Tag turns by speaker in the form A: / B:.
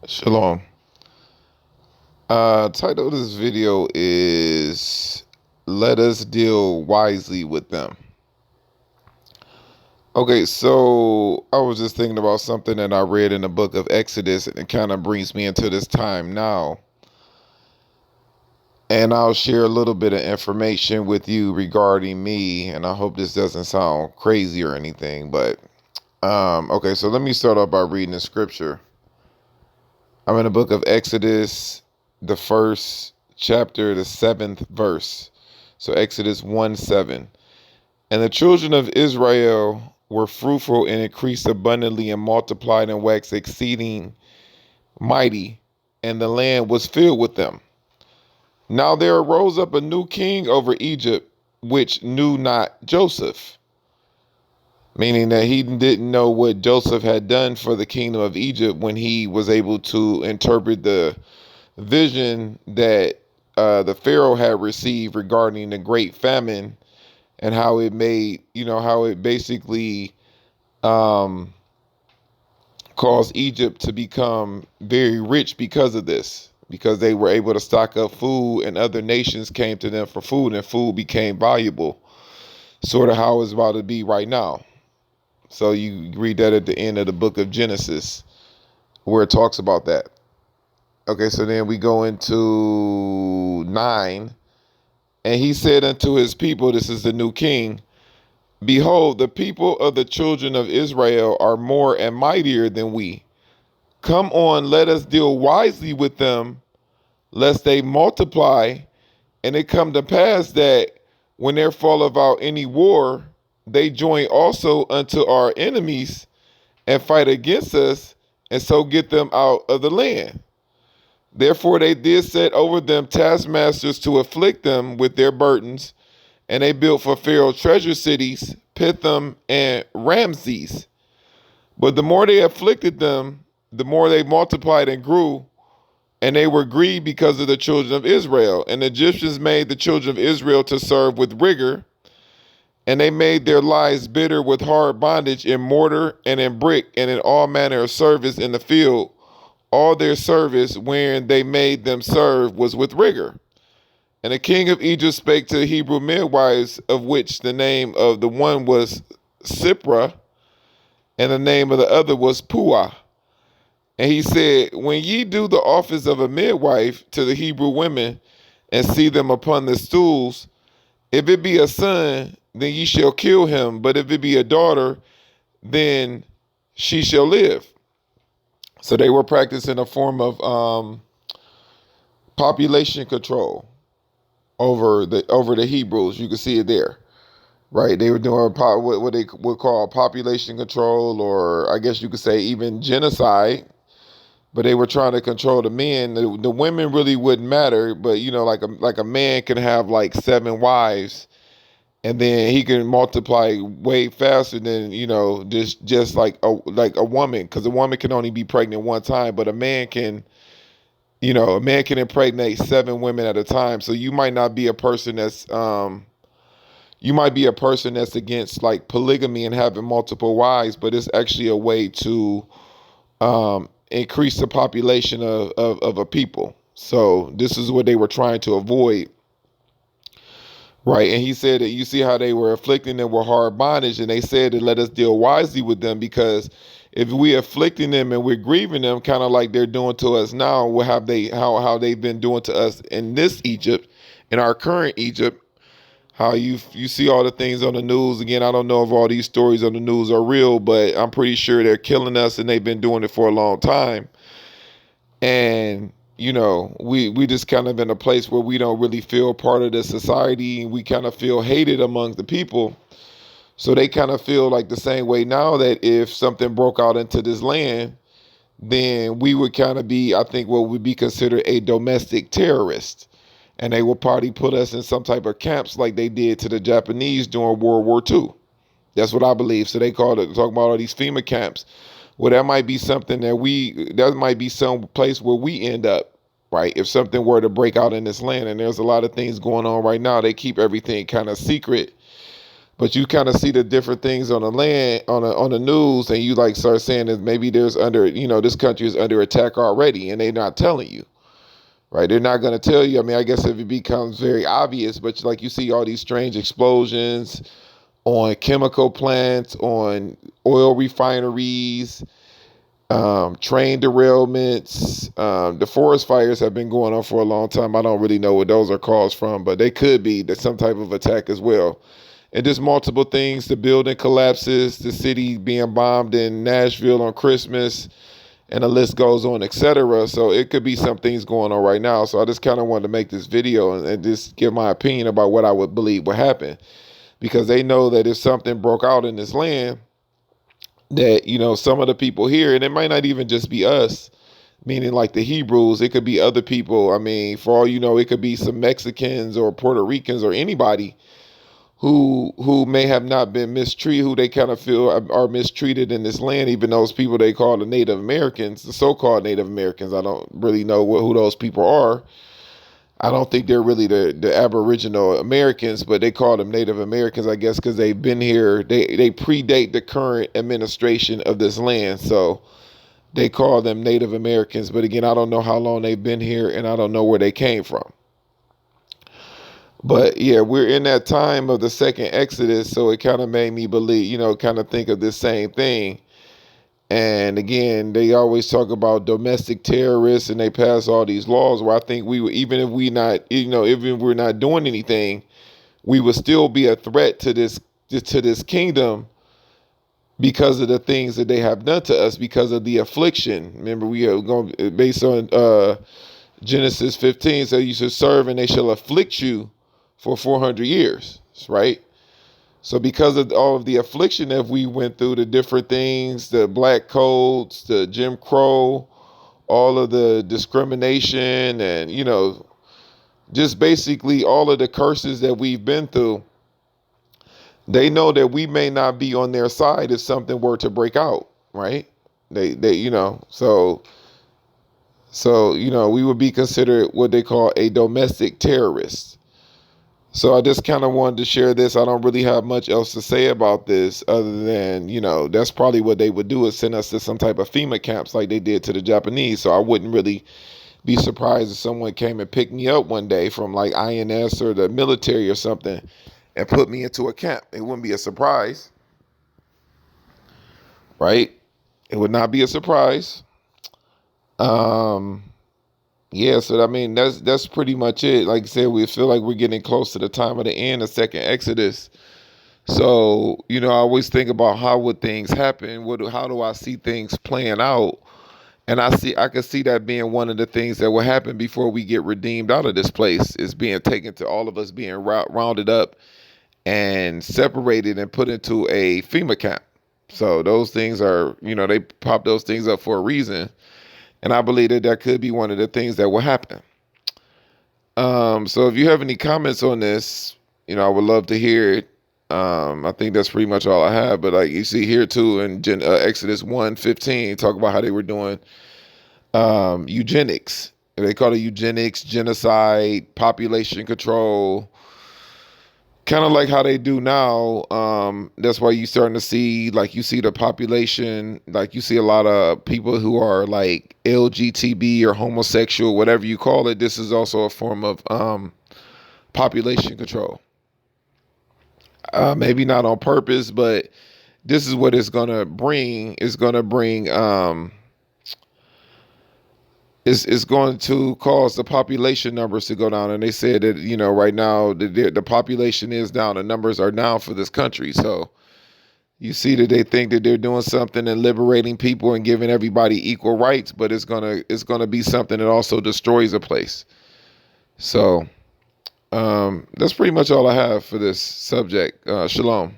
A: Shalom. Title of this video is Let Us Deal Wisely with Them. Okay, so I was just thinking about something that I read in the book of Exodus, and it kind of brings me into this time now. And I'll share a little bit of information with you regarding me, and I hope this doesn't sound crazy or anything, but okay, so let me start off by reading the scripture. I'm in the book of Exodus, the first chapter, the 7th verse. So Exodus 1:7. And the children of Israel were fruitful and increased abundantly and multiplied and waxed exceeding mighty, and the land was filled with them. Now there arose up a new king over Egypt, which knew not Joseph, meaning that he didn't know what Joseph had done for the kingdom of Egypt when he was able to interpret the vision that the Pharaoh had received regarding the great famine and how it made, how it basically um, caused Egypt to become very rich because of this, because they were able to stock up food and other nations came to them for food and food became valuable, sort of how it's about to be right now. So you read that at the end of the book of Genesis where it talks about that. Okay, so then we go into 9. And he said unto his people, this is the new king, behold, the people of the children of Israel are more and mightier than we. Come on, let us deal wisely with them, lest they multiply, and it come to pass that when there fall about any war, they join also unto our enemies and fight against us, and so get them out of the land. Therefore they did set over them taskmasters to afflict them with their burdens, and they built for Pharaoh treasure cities, Pithom and Ramses. But the more they afflicted them, the more they multiplied and grew, and they were grieved because of the children of Israel. And the Egyptians made the children of Israel to serve with rigor, and they made their lives bitter with hard bondage in mortar and in brick and in all manner of service in the field. All their service wherein they made them serve was with rigor. And the king of Egypt spake to the Hebrew midwives, of which the name of the one was Sipra, and the name of the other was Puah. And he said, when ye do the office of a midwife to the Hebrew women, and see them upon the stools, if it be a son, then ye shall kill him, but if it be a daughter, then she shall live. So they were practicing a form of population control over the Hebrews. You can see it there, right? They were doing what they would call population control, or I guess you could say even genocide. But they were trying to control the men. The women really wouldn't matter, but like a man can have like 7 wives, and then he can multiply way faster than just like a woman, because a woman can only be pregnant one time, but a man can. A man can impregnate 7 women at a time. So you might not be a person that's against like polygamy and having multiple wives, but it's actually a way to increase the population of a people. So this is what they were trying to avoid. Right. And he said that you see how they were afflicting them with hard bondage, and they said to let us deal wisely with them, because if we afflicting them and we're grieving them, kind of like they're doing to us now, how they've been doing to us in this Egypt, in our current Egypt, how you see all the things on the news. Again, I don't know if all these stories on the news are real, but I'm pretty sure they're killing us, and they've been doing it for a long time. And we just kind of in a place where we don't really feel part of the society, and we kind of feel hated among the people. So they kind of feel like the same way now, that if something broke out into this land, then we would kind of be, I think, what would be considered a domestic terrorist. And they will probably put us in some type of camps like they did to the Japanese during World War II. That's what I believe. So they talking about all these FEMA camps. Well, that might be something that might be some place where we end up, right? If something were to break out in this land, and there's a lot of things going on right now, they keep everything kind of secret. But you kind of see the different things on the land, on the news, and you like start saying that maybe there's under, this country is under attack already, and they're not telling you, right? They're not going to tell you. I mean, I guess if it becomes very obvious, but like you see all these strange explosions on chemical plants, on oil refineries, train derailments. The forest fires have been going on for a long time. I don't really know what those are caused from, but they could be some type of attack as well. And just multiple things. The building collapses, the city being bombed in Nashville on Christmas, and the list goes on, etc. So it could be some things going on right now. So I just kind of wanted to make this video and just give my opinion about what I would believe would happen. Because they know that if something broke out in this land, that, some of the people here, and it might not even just be us, meaning like the Hebrews, it could be other people. I mean, for all you know, it could be some Mexicans or Puerto Ricans or anybody who may have not been mistreated, who they kind of feel are mistreated in this land, even those people they call the Native Americans, the so-called Native Americans. I don't really know who those people are. I don't think they're really the Aboriginal Americans, but they call them Native Americans, I guess, because they've been here. They predate the current administration of this land, so they call them Native Americans. But again, I don't know how long they've been here, and I don't know where they came from. But yeah, we're in that time of the second Exodus, so it kind of made me believe, kind of think of this same thing. And again, they always talk about domestic terrorists, and they pass all these laws where I think we would, even if even if we're not doing anything, we would still be a threat to this kingdom because of the things that they have done to us, because of the affliction. Remember, we are going based on Genesis 15, so you should serve and they shall afflict you for 400 years, right? So because of all of the affliction that we went through, the different things, the black codes, the Jim Crow, all of the discrimination, and, just basically all of the curses that we've been through, they know that we may not be on their side if something were to break out, right? They so we would be considered what they call a domestic terrorist. So I just kind of wanted to share this. I don't really have much else to say about this other than, that's probably what they would do, is send us to some type of FEMA camps like they did to the Japanese. So I wouldn't really be surprised if someone came and picked me up one day from like INS or the military or something and put me into a camp. It wouldn't be a surprise, right? It would not be a surprise. Yeah, so I mean that's pretty much it. Like I said, we feel like we're getting close to the time of the end of second Exodus. So, I always think about how would things happen? How do I see things playing out? And I could see that being one of the things that will happen before we get redeemed out of this place, is being taken to all of us being rounded up and separated and put into a FEMA camp. So those things are, they pop those things up for a reason. And I believe that could be one of the things that will happen. So if you have any comments on this, I would love to hear it. I think that's pretty much all I have. But like you see here too in Exodus 1:15, talk about how they were doing eugenics. They call it eugenics, genocide, population control. Kind of like how they do now. That's why you're starting to see, like, you see the population, like you see a lot of people who are like LGTB or homosexual, whatever you call it. This is also a form of population control. Maybe not on purpose, but this is what it's gonna bring. It's gonna bring it's going to cause the population numbers to go down. And they said that, right now the population is down. The numbers are down for this country. So you see that they think that they're doing something and liberating people and giving everybody equal rights, but it's gonna be something that also destroys a place. So that's pretty much all I have for this subject. Shalom.